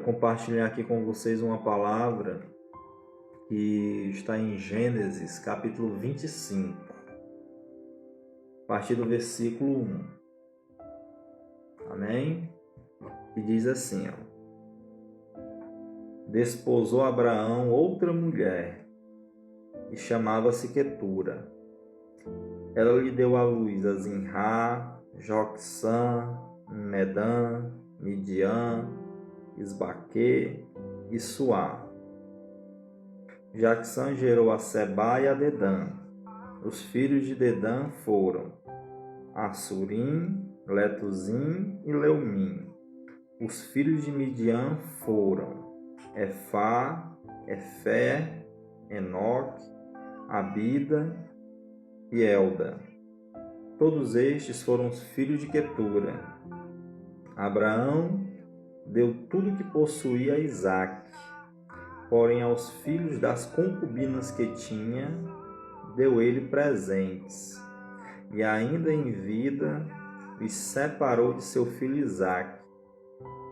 compartilhar aqui com vocês uma palavra que está em Gênesis, capítulo 25, a partir do versículo 1. Amém? E diz assim, Desposou Abraão outra mulher, e chamava-se Quetura. Ela lhe deu à luz a Zinrá, Jocsã, Medã, Midian, Isbaque e Suá. Jocsã gerou a Sebá e a Dedã. Os filhos de Dedã foram Assurim, Letuzim e Leumim. Os filhos de Midian foram Efá, Efé, Enoque, Abida e Elda. Todos estes foram os filhos de Quetura. Abraão deu tudo que possuía a Isaque, porém aos filhos das concubinas que tinha, deu ele presentes, e ainda em vida os separou de seu filho Isaque,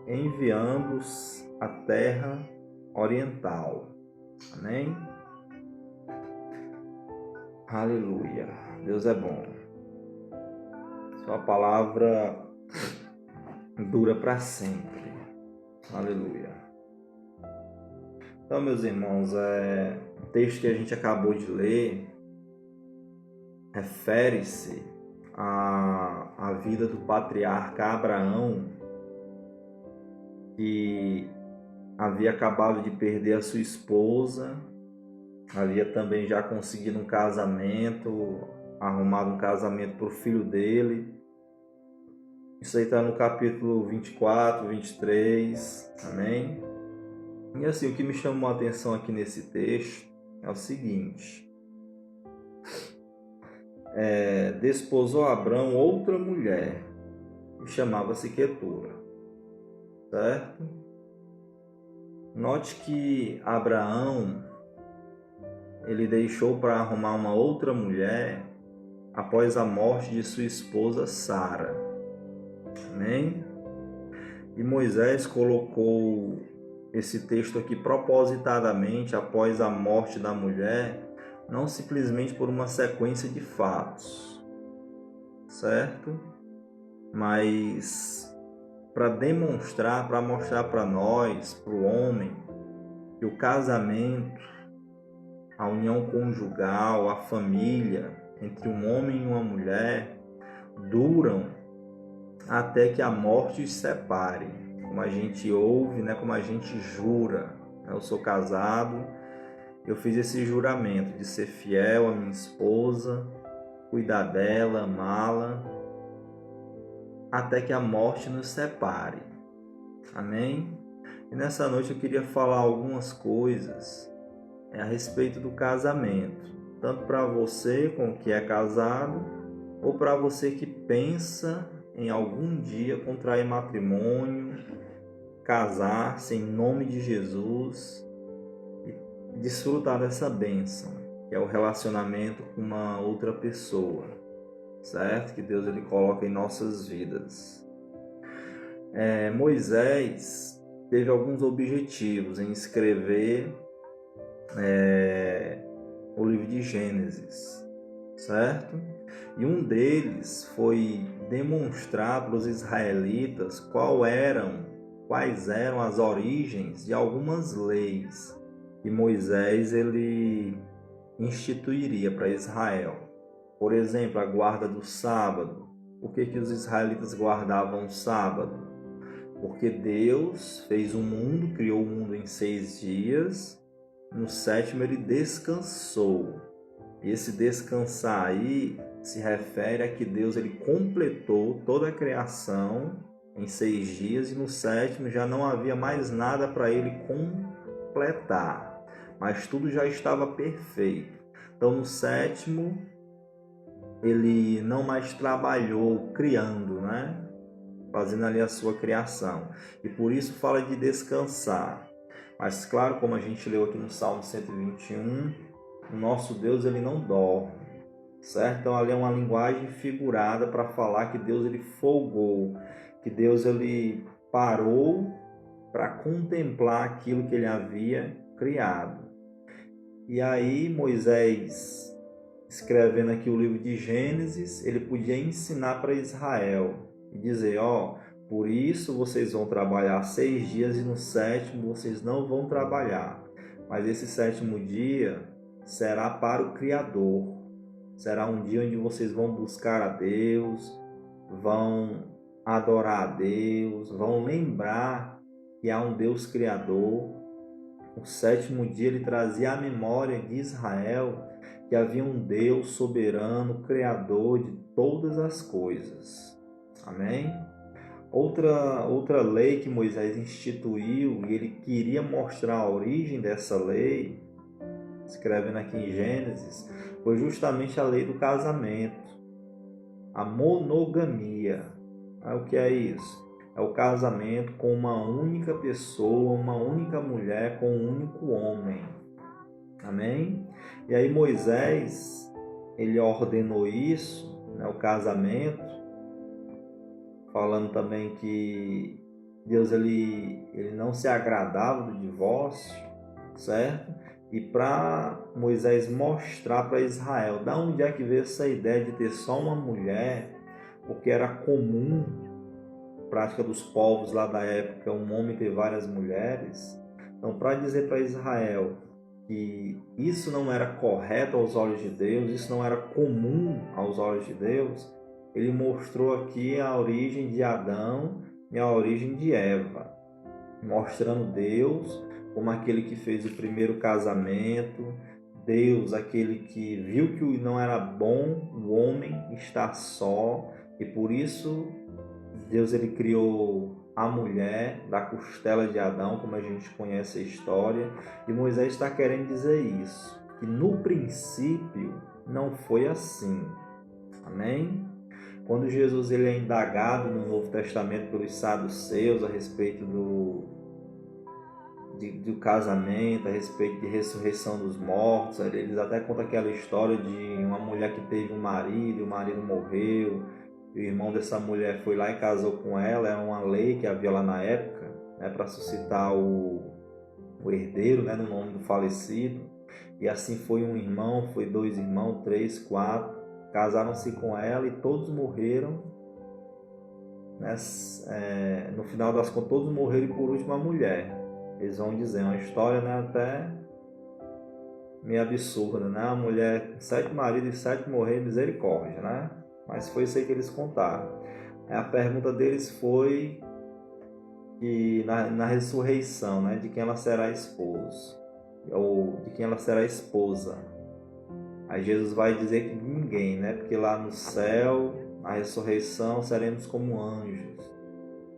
enviando-os à terra oriental. Amém? Aleluia. Deus é bom. Sua palavra dura para sempre. Aleluia. Então, meus irmãos, o texto que a gente acabou de ler refere-se à vida do patriarca Abraão, que havia acabado de perder a sua esposa, havia também já conseguido um casamento, arrumado um casamento para o filho dele. Isso aí está no capítulo 24, 23, amém? E assim, o que me chamou a atenção aqui nesse texto é o seguinte: desposou Abraão outra mulher, que chamava-se Quetura, certo? Note que Abraão, ele deixou para arrumar uma outra mulher após a morte de sua esposa Sara, amém? E Moisés colocou esse texto aqui propositadamente após a morte da mulher, não simplesmente por uma sequência de fatos, certo? Mas para demonstrar, para mostrar para nós, para o homem, que o casamento, a união conjugal, a família entre um homem e uma mulher duram até que a morte os separe, como a gente ouve, né? Como a gente jura. Eu sou casado, eu fiz esse juramento de ser fiel à minha esposa, cuidar dela, amá-la, até que a morte nos separe. Amém? E nessa noite eu queria falar algumas coisas a respeito do casamento, tanto para você com que é casado, ou para você que pensa em algum dia contrair matrimônio, casar-se em nome de Jesus e desfrutar dessa bênção, que é o relacionamento com uma outra pessoa, certo? Que Deus ele coloca em nossas vidas. Moisés teve alguns objetivos em escrever o livro de Gênesis, certo? E um deles foi demonstrar para os israelitas quais eram as origens de algumas leis que Moisés ele instituiria para Israel. Por exemplo, a guarda do sábado. Por que os israelitas guardavam o sábado? Porque Deus fez o mundo, criou o mundo em 6 dias, no 7º ele descansou. Esse descansar aí se refere a que Deus ele completou toda a criação em 6 dias, e no 7º já não havia mais nada para ele completar, mas tudo já estava perfeito. Então no 7º ele não mais trabalhou criando, né? Fazendo ali a sua criação, e por isso fala de descansar. Mas claro, como a gente leu aqui no Salmo 121, o nosso Deus ele não dorme, certo? Então ali é uma linguagem figurada para falar que Deus ele folgou, que Deus ele parou para contemplar aquilo que ele havia criado. E aí Moisés, escrevendo aqui o livro de Gênesis, ele podia ensinar para Israel e dizer, por isso vocês vão trabalhar 6 dias e no 7º vocês não vão trabalhar. Mas esse 7º dia será para o Criador. Será um dia onde vocês vão buscar a Deus, vão adorar a Deus, vão lembrar que há um Deus Criador. O 7º dia ele trazia à memória de Israel que havia um Deus soberano, criador de todas as coisas. Amém? Outra lei que Moisés instituiu, e ele queria mostrar a origem dessa lei, escrevendo aqui em Gênesis, foi justamente a lei do casamento, a monogamia. O que é isso? É o casamento com uma única pessoa, uma única mulher, com um único homem. Amém? E aí Moisés, ele ordenou isso, o casamento, falando também que Deus ele não se agradava do divórcio, certo? E para Moisés mostrar para Israel de onde é que veio essa ideia de ter só uma mulher, porque era comum, prática dos povos lá da época, um homem ter várias mulheres. Então, para dizer para Israel que isso não era correto aos olhos de Deus, isso não era comum aos olhos de Deus, ele mostrou aqui a origem de Adão e a origem de Eva, mostrando Deus como aquele que fez o primeiro casamento, Deus aquele que viu que não era bom o homem estar só, e por isso Deus ele criou a mulher da costela de Adão, como a gente conhece a história, e Moisés está querendo dizer isso, que no princípio não foi assim. Amém? Quando Jesus ele é indagado no Novo Testamento pelos saduceus a respeito do casamento, a respeito de ressurreição dos mortos, eles até contam aquela história de uma mulher que teve um marido, e o marido morreu, e o irmão dessa mulher foi lá e casou com ela. Era uma lei que havia lá na época, para suscitar o herdeiro, no nome do falecido. E assim foi um irmão, foi 2 irmãos, 3, 4, casaram-se com ela e todos morreram. No final das contas, todos morreram e por último a mulher. Eles vão dizer, uma história até meio absurda, A mulher, 7 maridos e 7 morreram, misericórdia, Mas foi isso aí que eles contaram. A pergunta deles foi que na ressurreição, de quem ela será esposa, ou de quem ela será esposa. Aí Jesus vai dizer que ninguém, porque lá no céu, na ressurreição, seremos como anjos,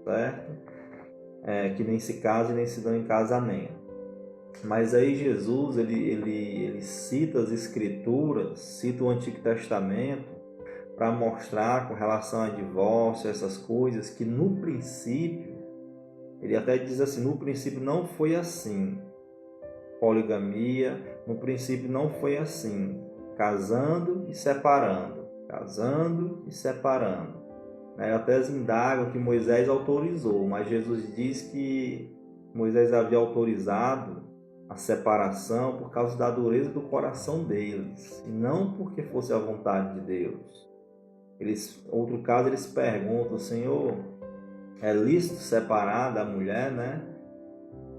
certo? Que nem se casam e nem se dão em casamento. Mas aí Jesus ele cita as Escrituras, cita o Antigo Testamento para mostrar com relação a divórcio, essas coisas, que no princípio, ele até diz assim, no princípio não foi assim. Poligamia, no princípio não foi assim. Casando e separando, casando e separando. Até indagam que Moisés autorizou, mas Jesus diz que Moisés havia autorizado a separação por causa da dureza do coração deles, e não porque fosse a vontade de Deus. Outro caso, eles perguntam, Senhor, é lícito separar da mulher,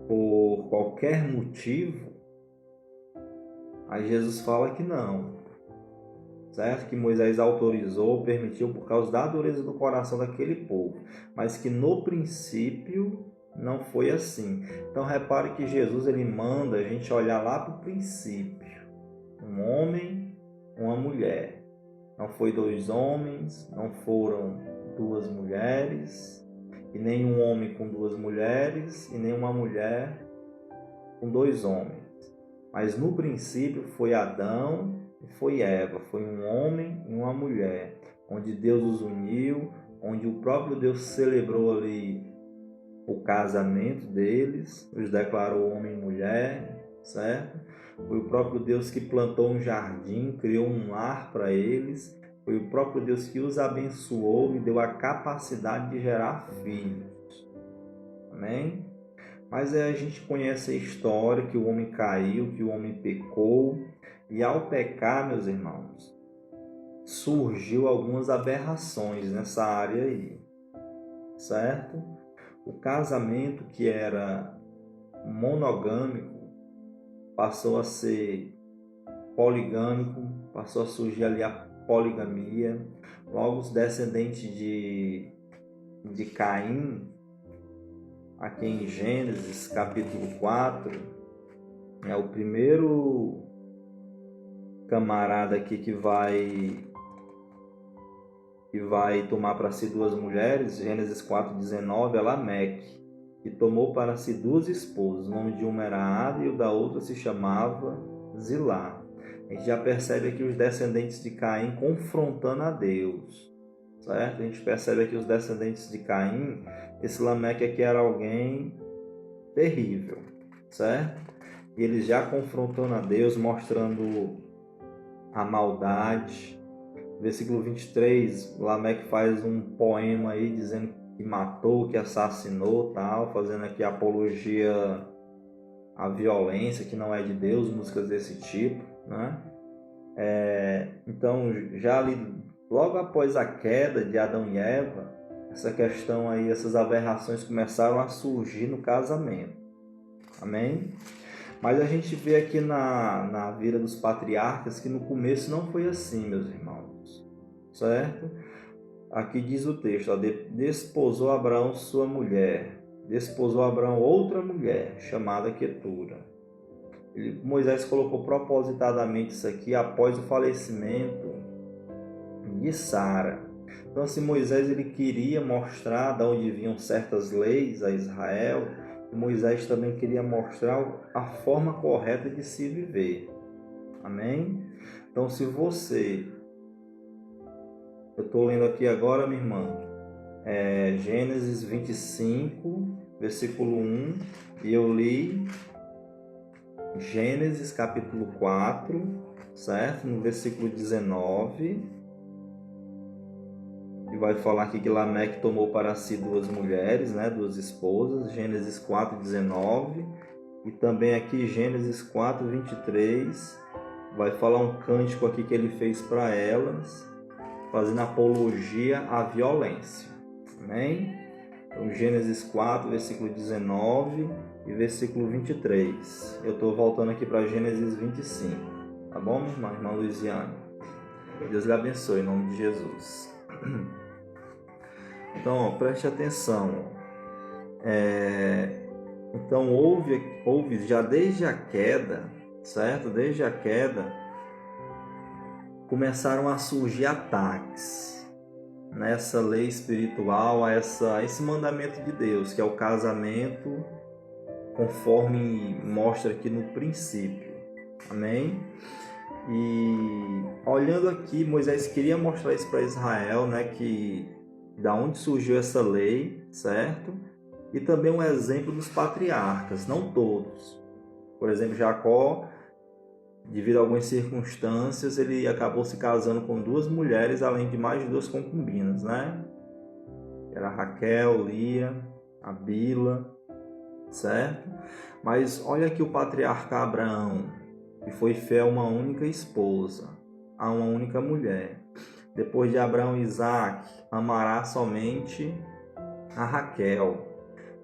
por qualquer motivo? Aí Jesus fala que não, certo? Que Moisés autorizou, permitiu por causa da dureza do coração daquele povo, mas que no princípio não foi assim. Então repare que Jesus ele manda a gente olhar lá para o princípio. Um homem, uma mulher. Não foi 2 homens, não foram 2 mulheres, e nem um homem com 2 mulheres, e nem uma mulher com 2 homens. Mas no princípio foi Adão e foi Eva, foi um homem e uma mulher, onde Deus os uniu, onde o próprio Deus celebrou ali o casamento deles, os declarou homem e mulher, certo? Foi o próprio Deus que plantou um jardim, criou um lar para eles, foi o próprio Deus que os abençoou e deu a capacidade de gerar filhos. Amém? Mas a gente conhece a história que o homem caiu, que o homem pecou, e ao pecar, meus irmãos, surgiu algumas aberrações nessa área aí, certo? O casamento que era monogâmico passou a ser poligâmico, passou a surgir ali a poligamia. Logo, os descendentes de Caim, aqui em Gênesis capítulo 4, é o primeiro camarada aqui que vai tomar para si duas mulheres. Gênesis 4:19, é Lameque, que tomou para si duas esposas. O nome de uma era Ada e o da outra se chamava Zilá. A gente já percebe aqui os descendentes de Caim confrontando a Deus, certo? A gente percebe aqui os descendentes de Caim. Esse Lameque aqui era alguém terrível, certo? E ele já confrontando a Deus, mostrando a maldade. Versículo 23, Lameque faz um poema aí dizendo que matou, que assassinou, tal, fazendo aqui apologia à violência que não é de Deus, músicas desse tipo, né? Então, já ali, logo após a queda de Adão e Eva, essa questão aí, essas aberrações começaram a surgir no casamento. Amém? Mas a gente vê aqui na vida dos patriarcas que no começo não foi assim, meus irmãos, certo? Aqui diz o texto, desposou Abraão sua mulher, desposou Abraão outra mulher, chamada Quetura. Moisés colocou propositadamente isso aqui após o falecimento de Sara. Então, assim, Moisés ele queria mostrar de onde vinham certas leis a Israel. Moisés também queria mostrar a forma correta de se viver. Amém? Então, se você... Eu estou lendo aqui agora, minha irmã, Gênesis 25, versículo 1, e eu li Gênesis capítulo 4, certo? No versículo 19, e vai falar aqui que Lameque tomou para si duas mulheres, né? Duas esposas, Gênesis 4, 19, e também aqui Gênesis 4, 23, vai falar um cântico aqui que ele fez para elas, fazendo apologia à violência. Amém? Então, Gênesis 4, versículo 19 e versículo 23. Eu estou voltando aqui para Gênesis 25. Tá bom, minha irmã Luiziane? Deus lhe abençoe, em nome de Jesus. Então, ó, preste atenção. Então, houve já desde a queda, certo? Desde a queda, começaram a surgir ataques nessa lei espiritual, a esse mandamento de Deus, que é o casamento, conforme mostra aqui no princípio. Amém? E olhando aqui, Moisés queria mostrar isso para Israel, né, que da onde surgiu essa lei, certo? E também um exemplo dos patriarcas, não todos. Por exemplo, Jacó, devido a algumas circunstâncias, ele acabou se casando com duas mulheres, além de mais de duas concubinas, né? Era Raquel, Lia, a Bila, certo? Mas olha aqui o patriarca Abraão, que foi fiel a uma única esposa, a uma única mulher. Depois de Abraão e Isaac, amará somente a Raquel.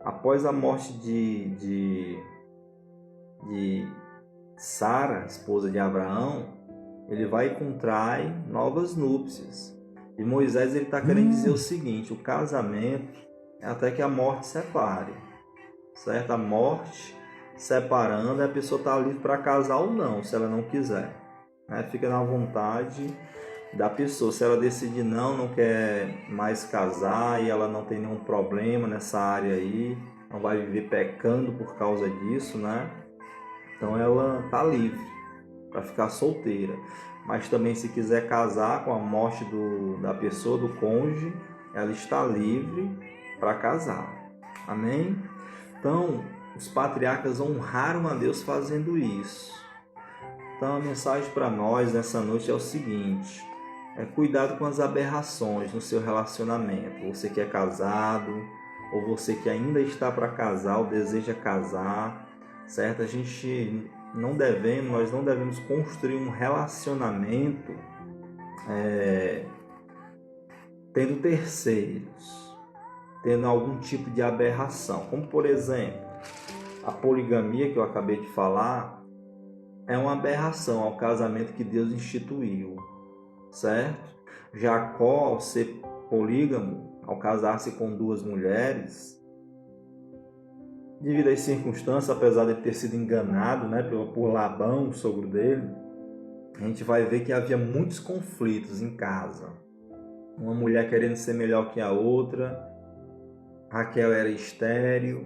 Após a morte de Sara, esposa de Abraão, ele vai e contrai novas núpcias. E Moisés está querendo dizer o seguinte: o casamento é até que a morte separe, certo? A morte separando, a pessoa está livre para casar ou não, se ela não quiser, né? Fica na vontade da pessoa. Se ela decidir não quer mais casar e ela não tem nenhum problema nessa área aí, não vai viver pecando por causa disso, né? Então ela está livre para ficar solteira. Mas também, se quiser casar com a morte da pessoa, do cônjuge, ela está livre para casar. Amém? Então, os patriarcas honraram a Deus fazendo isso. Então, a mensagem para nós nessa noite é o seguinte: cuidado com as aberrações no seu relacionamento. Você que é casado, ou você que ainda está para casar ou deseja casar, certo? Nós não devemos construir um relacionamento tendo terceiros, tendo algum tipo de aberração, como por exemplo, a poligamia que eu acabei de falar é uma aberração ao casamento que Deus instituiu, certo? Jacó, ao ser polígamo, ao casar-se com duas mulheres, devido às circunstâncias, apesar de ter sido enganado, né, por Labão, o sogro dele, a gente vai ver que havia muitos conflitos em casa. Uma mulher querendo ser melhor que a outra, Raquel era estéril,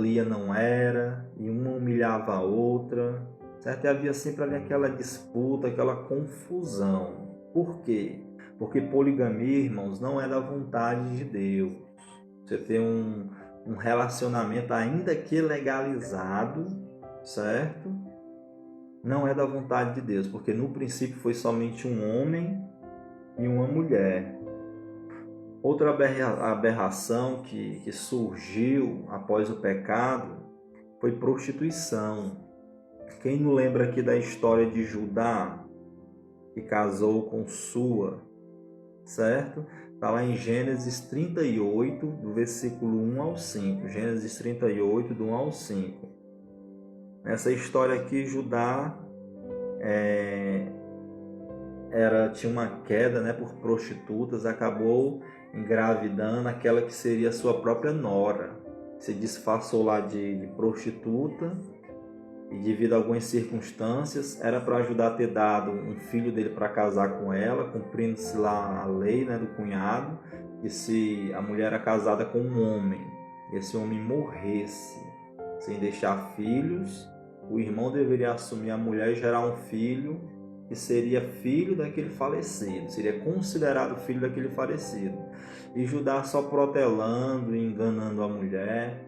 Lia não era, e uma humilhava a outra, certo? E havia sempre ali aquela disputa, aquela confusão. Por quê? Porque poligamia, irmãos, não é da vontade de Deus. Você tem um relacionamento, ainda que legalizado, certo? Não é da vontade de Deus, porque no princípio foi somente um homem e uma mulher. Outra aberração que surgiu após o pecado foi prostituição. Quem não lembra aqui da história de Judá, que casou com Sua, certo? Está lá em Gênesis 38, do versículo 1 ao 5. Gênesis 38, do 1 ao 5. Nessa história aqui, Judá tinha uma queda, né, por prostitutas, acabou engravidando aquela que seria sua própria nora. Se disfarçou lá de prostituta e, devido a algumas circunstâncias, era para ajudar a ter dado um filho dele para casar com ela, cumprindo-se lá a lei, né, do cunhado, que se a mulher era casada com um homem, e esse homem morresse sem deixar filhos, o irmão deveria assumir a mulher e gerar um filho que seria filho daquele falecido, seria considerado filho daquele falecido. E Judá só protelando e enganando a mulher,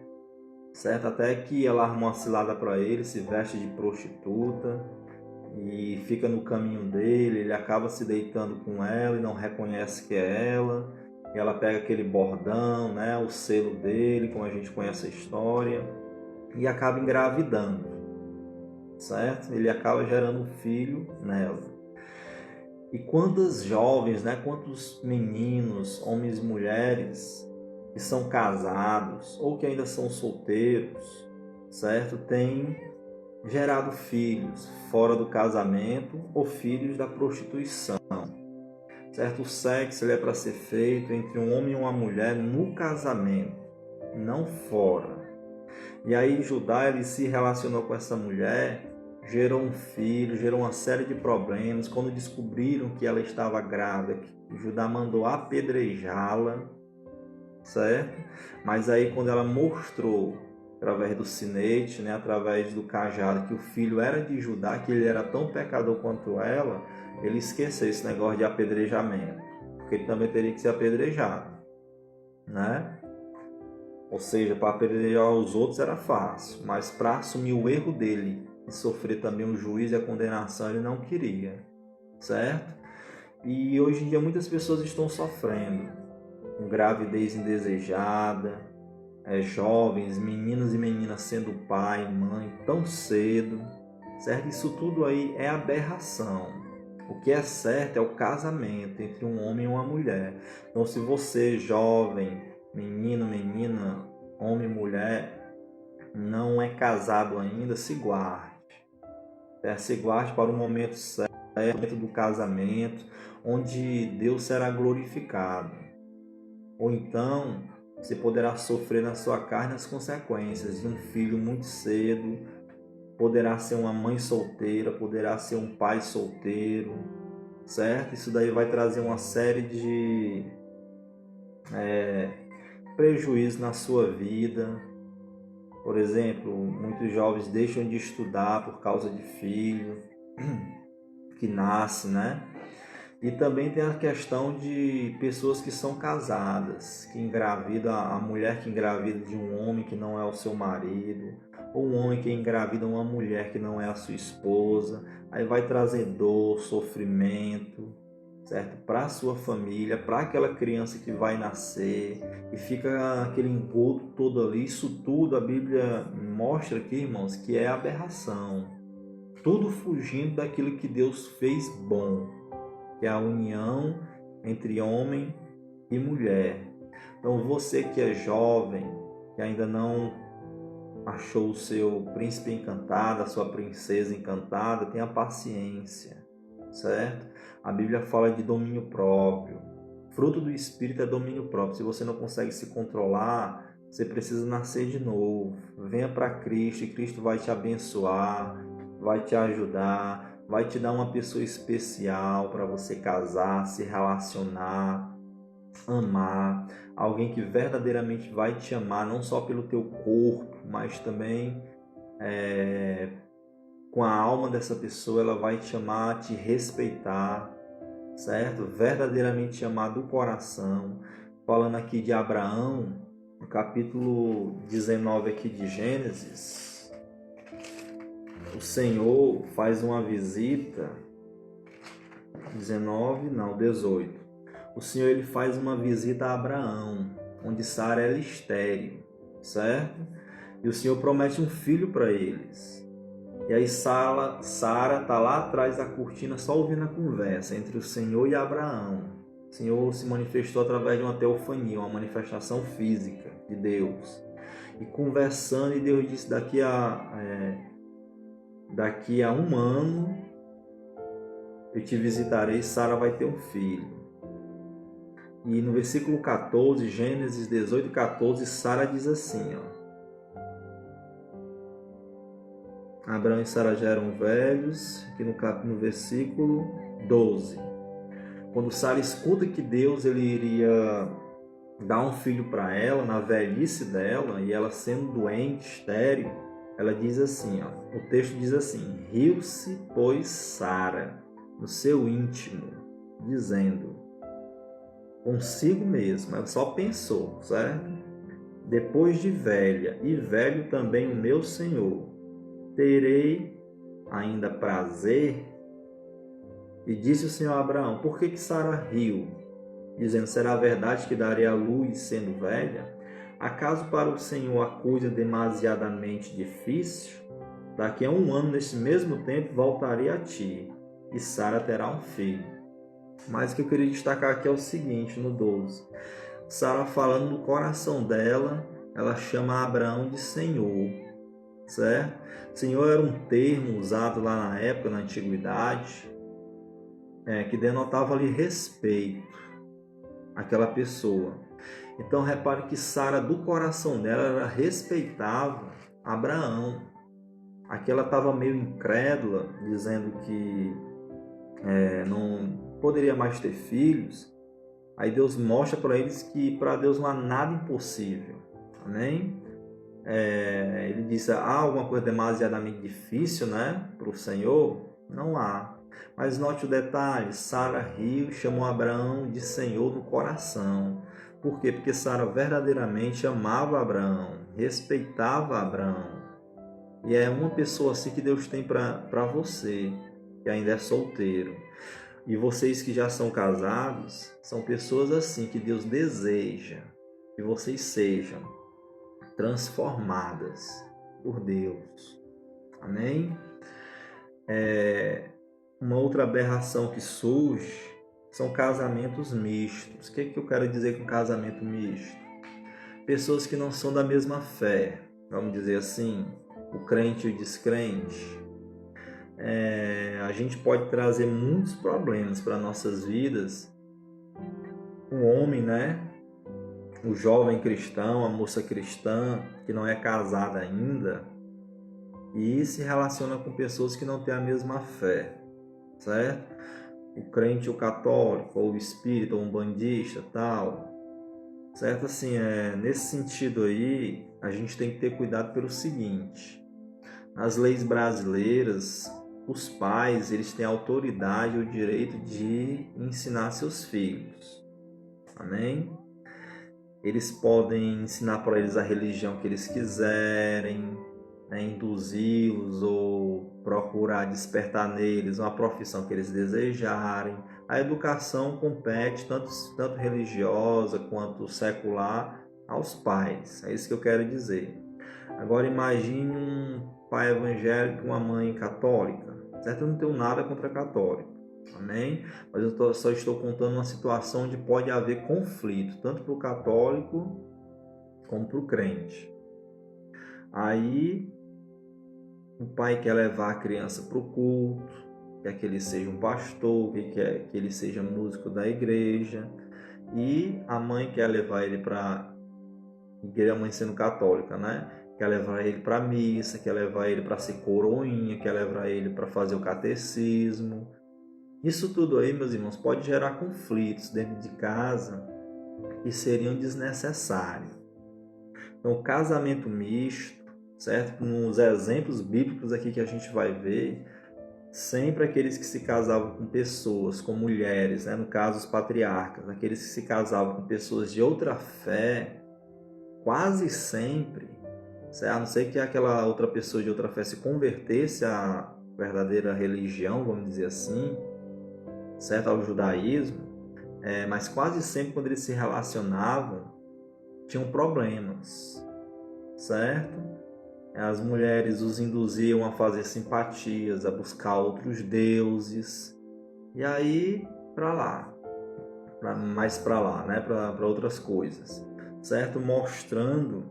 certo? Até que ela arma uma cilada para ele, se veste de prostituta e fica no caminho dele, ele acaba se deitando com ela e não reconhece que é ela. E ela pega aquele bordão, né, o selo dele, como a gente conhece a história, e acaba engravidando. Certo? Ele acaba gerando um filho nela. E quantas jovens, né? Quantos meninos, homens e mulheres que são casados ou que ainda são solteiros, certo? Têm gerado filhos fora do casamento ou filhos da prostituição, certo? O sexo ele é para ser feito entre um homem e uma mulher no casamento, não fora. E aí Judá ele se relacionou com essa mulher, gerou um filho, gerou uma série de problemas. Quando descobriram que ela estava grávida, Judá mandou apedrejá-la, certo? Mas aí quando ela mostrou, através do sinete, né, através do cajado, que o filho era de Judá, que ele era tão pecador quanto ela, ele esqueceu esse negócio de apedrejamento, porque ele também teria que ser apedrejado, né? Ou seja, para apedrejar os outros era fácil, mas para assumir o erro dele e sofrer também o juízo e a condenação ele não queria, certo? E hoje em dia muitas pessoas estão sofrendo com gravidez indesejada, jovens, meninos e meninas sendo pai e mãe tão cedo, certo? Isso tudo aí é aberração. O que é certo é o casamento entre um homem e uma mulher. Então, se você, jovem, menino, menina, homem, mulher, não é casado ainda, se guarde. Se guarde para o momento certo, momento do casamento, onde Deus será glorificado. Ou então, você poderá sofrer na sua carne as consequências de um filho muito cedo, poderá ser uma mãe solteira, poderá ser um pai solteiro, certo? Isso daí vai trazer uma série de prejuízos na sua vida. Por exemplo, muitos jovens deixam de estudar por causa de filho que nasce, né? E também tem a questão de pessoas que são casadas, que engravidam, a mulher que engravida de um homem que não é o seu marido, ou um homem que engravida uma mulher que não é a sua esposa, aí vai trazer dor, sofrimento, certo? Para a sua família, para aquela criança que vai nascer, e fica aquele engodo todo ali. Isso tudo a Bíblia mostra aqui, irmãos, que é aberração. Tudo fugindo daquilo que Deus fez bom, que é a união entre homem e mulher. Então você que é jovem, que ainda não achou o seu príncipe encantado, a sua princesa encantada, tenha paciência, certo? A Bíblia fala de domínio próprio. Fruto do Espírito é domínio próprio. Se você não consegue se controlar, você precisa nascer de novo. Venha para Cristo e Cristo vai te abençoar, vai te ajudar, vai te dar uma pessoa especial para você casar, se relacionar, amar, alguém que verdadeiramente vai te amar, não só pelo teu corpo, mas também com a alma dessa pessoa. Ela vai te amar, te respeitar, certo? Verdadeiramente te amar do coração. Falando aqui de Abraão, no capítulo 19 aqui de Gênesis, o Senhor faz uma visita, 18. O Senhor ele faz uma visita a Abraão, onde Sara era estéril, certo? E o Senhor promete um filho para eles. E aí Sara está lá atrás da cortina só ouvindo a conversa entre o Senhor e Abraão. O Senhor se manifestou através de uma teofania, uma manifestação física de Deus. E conversando, e Deus disse, daqui a 1 ano eu te visitarei, Sara vai ter um filho. E no versículo 14, Gênesis 18, 14, Sara diz assim, Abraão e Sara já eram velhos, aqui no versículo 12. Quando Sara escuta que Deus ele iria dar um filho para ela, na velhice dela, e ela sendo doente, estéril, ela diz assim, o texto diz assim, riu-se, pois, Sara, no seu íntimo, dizendo, consigo mesmo, ela só pensou, certo? Depois de velha, e velho também o meu Senhor, terei ainda prazer? E disse o Senhor a Abraão, por que Sara riu? Dizendo, será verdade que darei a luz sendo velha? Acaso para o Senhor a coisa demasiadamente difícil? Daqui a 1 ano, nesse mesmo tempo, voltarei a ti, e Sara terá um filho. Mas o que eu queria destacar aqui é o seguinte, no 12. Sara falando no coração dela, ela chama Abraão de Senhor, certo? Senhor era um termo usado lá na época, na antiguidade, que denotava ali respeito àquela pessoa. Então repare que Sara, do coração dela, ela respeitava Abraão. Aqui ela estava meio incrédula, dizendo que não poderia mais ter filhos. Aí Deus mostra para eles que para Deus não há nada impossível. Amém? Ele disse, há alguma coisa demasiadamente difícil, né, para o Senhor? Não há. Mas note o detalhe, Sara riu e chamou Abraão de Senhor no coração. Por quê? Porque Sara verdadeiramente amava Abraão, respeitava Abraão. E é uma pessoa assim que Deus tem para você, que ainda é solteiro. E vocês que já são casados, são pessoas assim que Deus deseja que vocês sejam transformadas por Deus. Amém? Uma outra aberração que surge são casamentos mistos. O que eu quero dizer com casamento misto? Pessoas que não são da mesma fé, vamos dizer assim, o crente e o descrente. A gente pode trazer muitos problemas para nossas vidas. O homem, né? O jovem cristão, a moça cristã que não é casada ainda e se relaciona com pessoas que não têm a mesma fé, certo? O crente, o católico, ou o espírita, ou um bandista, tal, certo? Assim, nesse sentido aí, a gente tem que ter cuidado pelo seguinte: nas leis brasileiras, os pais, eles têm a autoridade e o direito de ensinar seus filhos. Amém? Eles podem ensinar para eles a religião que eles quiserem, induzi-los ou procurar despertar neles uma profissão que eles desejarem, a educação compete, tanto religiosa quanto secular, aos pais. É isso que eu quero dizer. Agora imagine um pai evangélico e uma mãe católica. Certo? Eu não tenho nada contra católico. Amém? Mas eu só estou contando uma situação onde pode haver conflito, tanto para o católico como para o crente. Aí o pai quer levar a criança para o culto, quer que ele seja um pastor, quer que ele seja músico da igreja, e a mãe quer levar ele para igreja, a mãe sendo católica, né? Quer levar ele para missa, quer levar ele para ser coroinha, quer levar ele para fazer o catecismo. Isso tudo aí, meus irmãos, pode gerar conflitos dentro de casa que seriam desnecessários. Então, casamento misto, certo? Nos exemplos bíblicos aqui que a gente vai ver, sempre aqueles que se casavam com pessoas, com mulheres, né? No caso os patriarcas, aqueles que se casavam com pessoas de outra fé, quase sempre, certo? A não ser que aquela outra pessoa de outra fé se convertesse à verdadeira religião, vamos dizer assim, certo? Ao judaísmo, mas quase sempre quando eles se relacionavam, tinham problemas, certo? As mulheres os induziam a fazer simpatias, a buscar outros deuses, e aí para lá, mais para lá, né? Para outras coisas, certo? Mostrando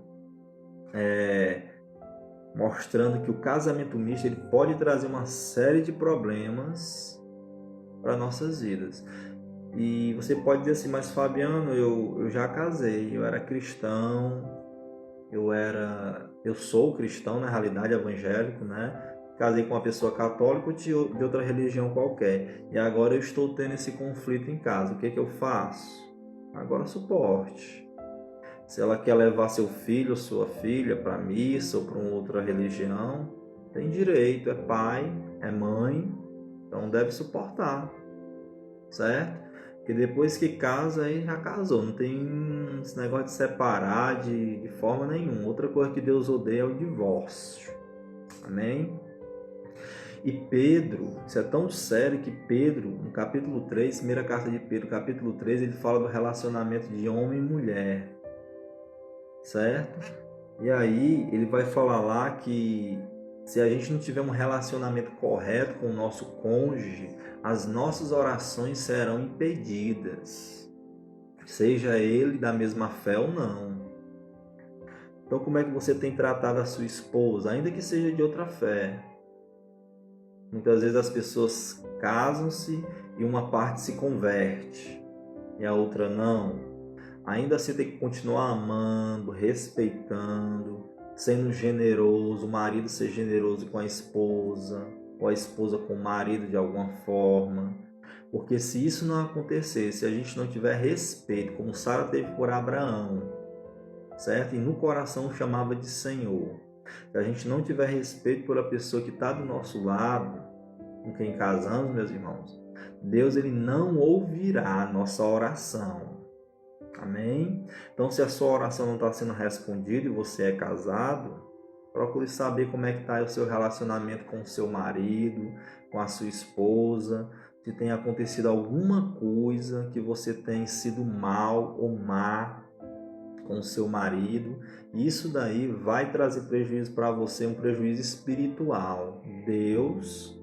que o casamento misto ele pode trazer uma série de problemas para nossas vidas. E você pode dizer assim, mas Fabiano, eu já casei, eu era cristão, eu sou cristão na realidade, evangélico, né? Casei com uma pessoa católica ou de outra religião qualquer. E agora eu estou tendo esse conflito em casa. O que eu faço? Agora suporte. Se ela quer levar seu filho ou sua filha para missa ou para uma outra religião, tem direito, é pai, é mãe, então deve suportar, certo? Porque depois que casa, aí já casou, não tem esse negócio de separar de forma nenhuma. Outra coisa que Deus odeia é o divórcio, amém? E Pedro, isso é tão sério que Pedro, no capítulo 3, primeira carta de Pedro, capítulo 3, ele fala do relacionamento de homem e mulher, certo? E aí ele vai falar lá que se a gente não tiver um relacionamento correto com o nosso cônjuge, as nossas orações serão impedidas, seja ele da mesma fé ou não. Então como é que você tem tratado a sua esposa, ainda que seja de outra fé? Muitas vezes as pessoas casam-se e uma parte se converte e a outra não. Ainda assim tem que continuar amando, respeitando, sendo generoso, o marido ser generoso com a esposa, ou a esposa com o marido de alguma forma. Porque se isso não acontecer, se a gente não tiver respeito, como Sara teve por Abraão, certo? E no coração chamava de Senhor. Se a gente não tiver respeito pela pessoa que está do nosso lado, com quem casamos, meus irmãos, Deus ele não ouvirá a nossa oração. Amém? Então, se a sua oração não está sendo respondida e você é casado, procure saber como é que está o seu relacionamento com o seu marido, com a sua esposa, se tem acontecido alguma coisa que você tem sido mal ou má com o seu marido. Isso daí vai trazer prejuízo para você, um prejuízo espiritual. Deus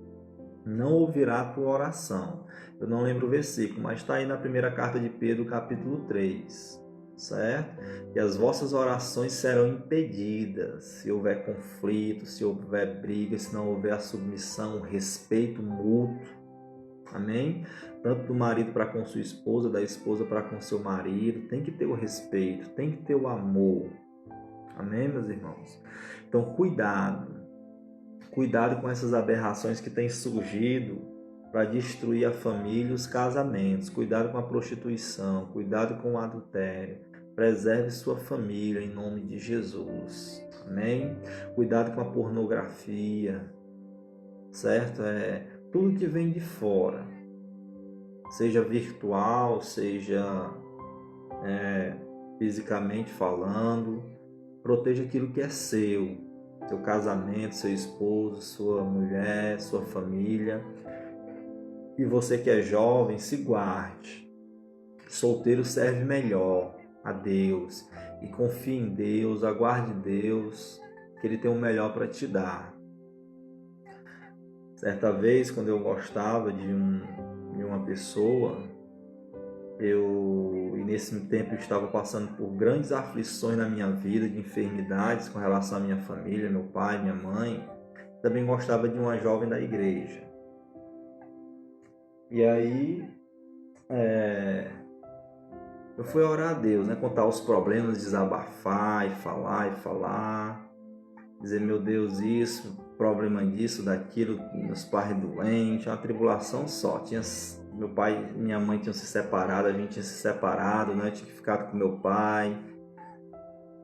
não ouvirá a tua oração. Eu não lembro o versículo, mas está aí na primeira carta de Pedro, capítulo 3, certo? E as vossas orações serão impedidas se houver conflito, se houver briga, se não houver a submissão, o respeito mútuo, amém? Tanto do marido para com sua esposa, da esposa para com seu marido, tem que ter o respeito, tem que ter o amor, amém, meus irmãos? Então, cuidado com essas aberrações que têm surgido para destruir a família e os casamentos. Cuidado com a prostituição, cuidado com o adultério. Preserve sua família em nome de Jesus. Amém? Cuidado com a pornografia, certo? Tudo que vem de fora, seja virtual, seja fisicamente falando, proteja aquilo que é seu casamento, seu esposo, sua mulher, sua família. E você que é jovem, se guarde. Solteiro serve melhor a Deus. E confie em Deus, aguarde Deus, que Ele tem o melhor para te dar. Certa vez, quando eu gostava de uma pessoa, e nesse tempo eu estava passando por grandes aflições na minha vida, de enfermidades com relação à minha família, meu pai, minha mãe. Também gostava de uma jovem da igreja. E aí, eu fui orar a Deus, contar os problemas, desabafar e falar. Dizer, meu Deus, isso, problema disso, daquilo, meus pais doentes, uma tribulação só. Meu pai e minha mãe tinham se separado, a gente tinha se separado, Eu tinha ficado com meu pai,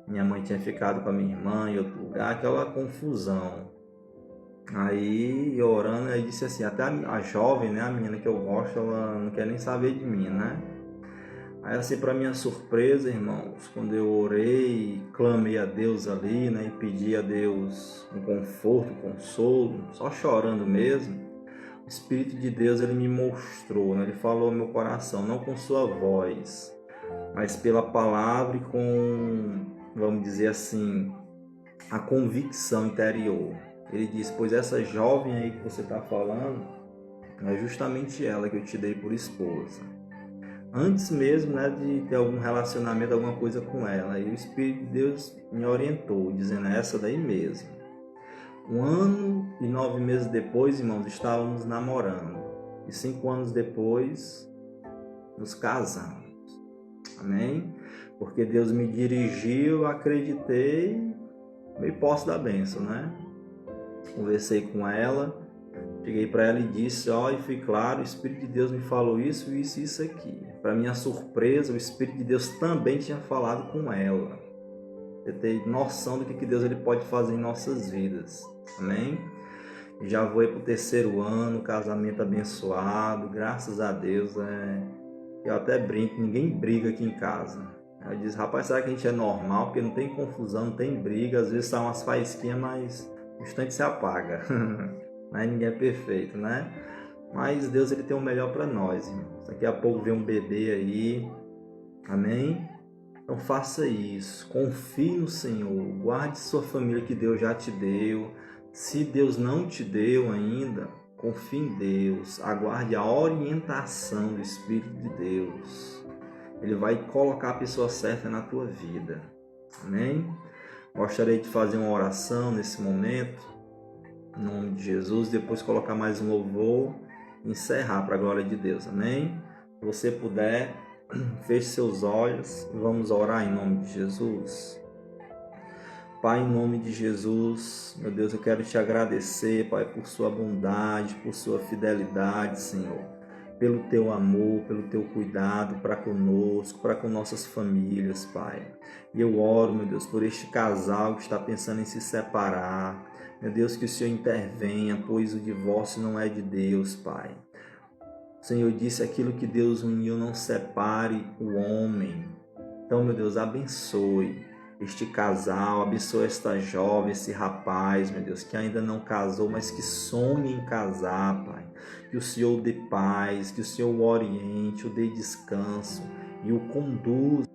minha mãe tinha ficado com a minha irmã em outro lugar, aquela confusão. Aí, eu orando, aí disse assim, até a jovem, a menina que eu gosto, ela não quer nem saber de mim, Aí, assim, para minha surpresa, irmãos, quando eu orei, clamei a Deus ali, e pedi a Deus um conforto, um consolo, só chorando mesmo, o Espírito de Deus, ele me mostrou, Ele falou ao meu coração, não com sua voz, mas pela palavra e com, vamos dizer assim, a convicção interior. Ele disse, pois essa jovem aí que você está falando, é justamente ela que eu te dei por esposa. Antes mesmo de ter algum relacionamento, alguma coisa com ela. E o Espírito de Deus me orientou, dizendo, essa daí mesmo. 1 ano e 9 meses depois, irmãos, estávamos namorando. E 5 anos depois, nos casamos. Amém? Porque Deus me dirigiu, acreditei, me posso da bênção, Conversei com ela, cheguei para ela e disse, e fui claro, o Espírito de Deus me falou isso, isso e isso aqui. Para minha surpresa, o Espírito de Deus também tinha falado com ela. Eu tenho noção do que Deus ele pode fazer em nossas vidas. Amém? Já vou para o 3º ano, casamento abençoado, graças a Deus. Eu até brinco, ninguém briga aqui em casa. Eu disse, rapaz, será que a gente é normal? Porque não tem confusão, não tem briga, às vezes são umas faísquinhas, mas no instante se apaga. Ninguém é perfeito, Mas Deus ele tem o melhor para nós, irmãos. Daqui a pouco vem um bebê aí, amém? Então faça isso, confie no Senhor, guarde sua família que Deus já te deu. Se Deus não te deu ainda, confie em Deus, aguarde a orientação do Espírito de Deus. Ele vai colocar a pessoa certa na tua vida, amém? Gostaria de fazer uma oração nesse momento, em nome de Jesus, depois colocar mais um louvor e encerrar para a glória de Deus, amém? Se você puder, feche seus olhos e vamos orar em nome de Jesus. Pai, em nome de Jesus, meu Deus, eu quero te agradecer, Pai, por sua bondade, por sua fidelidade, Senhor, pelo teu amor, pelo teu cuidado para conosco, para com nossas famílias, Pai. E eu oro, meu Deus, por este casal que está pensando em se separar. Meu Deus, que o Senhor intervenha, pois o divórcio não é de Deus, Pai. O Senhor disse, aquilo que Deus uniu não separe o homem. Então, meu Deus, abençoe este casal, abençoe esta jovem, esse rapaz, meu Deus, que ainda não casou, mas que sonha em casar, Pai. Que o Senhor dê paz, que o Senhor o oriente, o dê descanso e o conduza